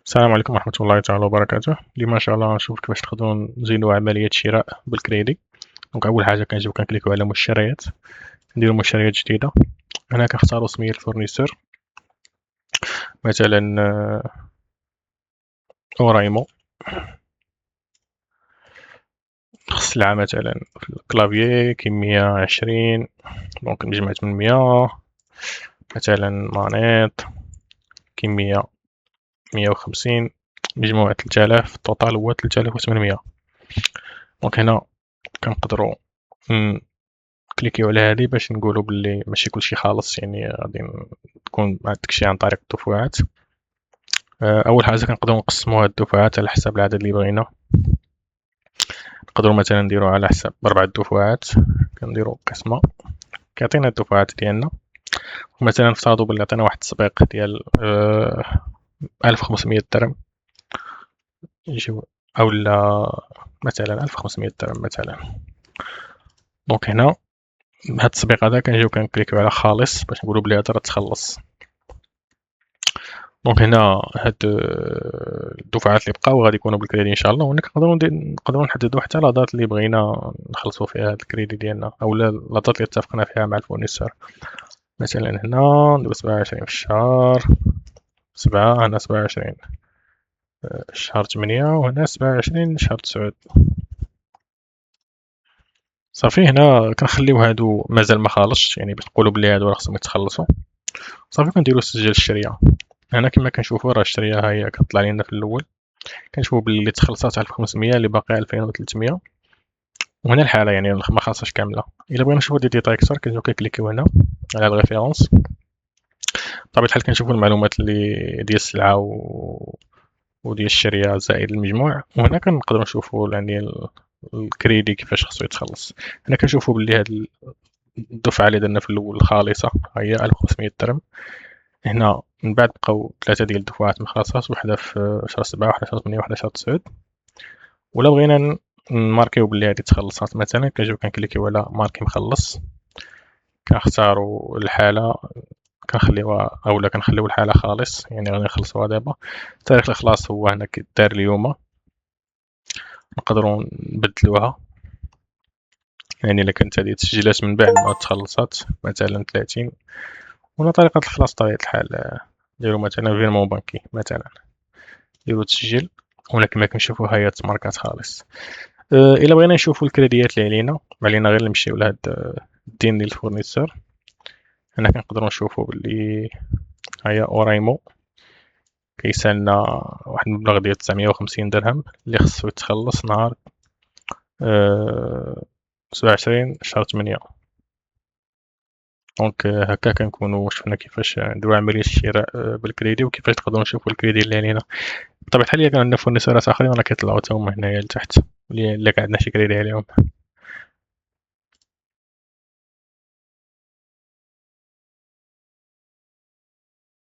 السلام عليكم ورحمة الله تعالى وبركاته. اليوم ان شاء الله نشوف كيفاش نقدروا نزيدوا عملية شراء بالكريدي. دونك اول حاجة كنجيو كنكليكو على مشتريات، نديرو مشتريات جديدة. هنا كنختارو سمية الفورنيسور، مثلا اورايمو. السلعة مثلا في الكلافيي كمية 20، دونك نجمع 800. مثلا مانيط كمية 150، مجموع 3000، التوتال هو 3800. دونك هنا كنقدروا كليكيو على هذه باش نقولوا باللي ماشي كلشي خالص، يعني غادي تكون داكشي عن طريق الدفعات. اول حاجه كنقدروا نقسموا هاد الدفعات على حسب العدد اللي بغينا. نقدروا مثلا نديروا على حسب 4 دفعات، كنديروا قسمه كيعطينا الدفعات ديالنا. مثلا نفترضوا باللي عطينا واحد التسبيق ديال 1500 درهم، يجيو اولا مثلا 1500 درهم مثلا. دونك هنا هاد التسبيق هذا كنجيو كنكليكيو على خالص باش نقولوا بلي هذا راه تخلص. دونك هنا هاد الدفعات اللي بقاو غادي يكونوا بالكريدي ان شاء الله، وهنا نقدروا نحددوا حتى لا دات اللي بغينا نخلصوا فيها هاد الكريدي ديالنا، اولا لا دات اللي اتفقنا فيها مع الفورنيسور. مثلا هنا نديرو 27 في الشهر 7، هنا 27 شهر 8، وهنا 27 شهر 9. صافي هنا كنخليو هادو مازال ما خالصش، يعني باش نقولوا بلي هادو راه خصهم يتخلصوا. صافي كنديرو سجل الشريه. هنا كما كنشوفوا راه الشريه ها هي كتطلع لينا في الاول، كنشوفوا باللي تخلصات 1500، اللي باقي 2300. وهنا الحاله يعني ما خاصهاش كامله. الا بغينا نشوفوا دي ديتاي اكثر كنجيو كنكليكيو هنا على الريفيرونس. بطبيعه الحال كنشوفوا المعلومات اللي ديال السلعه وديال الشريه زائد المجموع، وهنا كنقدروا نشوفوا يعني الكريدي كيفاش خصو يتخلص. هنا كنشوفوا باللي هاد الدفعه اللي درنا في الاول الخالصه هي 1500 درهم. هنا من بعد بقاو 3 ديال الدفعات مخلصات، وحده في شهر 7، وحده في شهر 8، وحده في شهر 9. ولا بغينا نماركيو بلي هادي تخلصات مثلا كنجيو كنكليكيو على ماركي مخلص، كنختاروا الحالة، كنخليوها اولا كنخليو الحالة خالص، يعني غادي نخلصوها دابا. تاريخ الإخلاص هو هنا كيدار اليوم، نقدروا نبدلوها. يعني الا كانت هذه تسجيلات من بعد ما تخلصات مثلا 30. وهنا طريقة الإخلاص بطبيعة الحال نديرو مثلا فيرمون بانكي مثلا، نديرو تسجيل. هنا كما كنشوفوا هي تماركات خالص. الا بغينا نشوفوا الكريديات اللي علينا غير نمشيو لهاد الدين ديال الفورنيسور. هنا كنقدروا نشوفوا باللي هيا اورايمو كيسالنا واحد المبلغ ديال 950 درهم اللي خصو يتخلص نهار 27 شهر 8. دونك هكا كنكونوا شفنا كيفاش نديرو عملية الشراء بالكريدي، وكيفاش نقدروا نشوفوا الكريدي اللي علينا. بطبيعة الحال الا كان عندنا فورنيسورات اخرين راه كيطلعوا حتى هما هنايا لتحت، الا كان عندنا شي كريدي عليهم.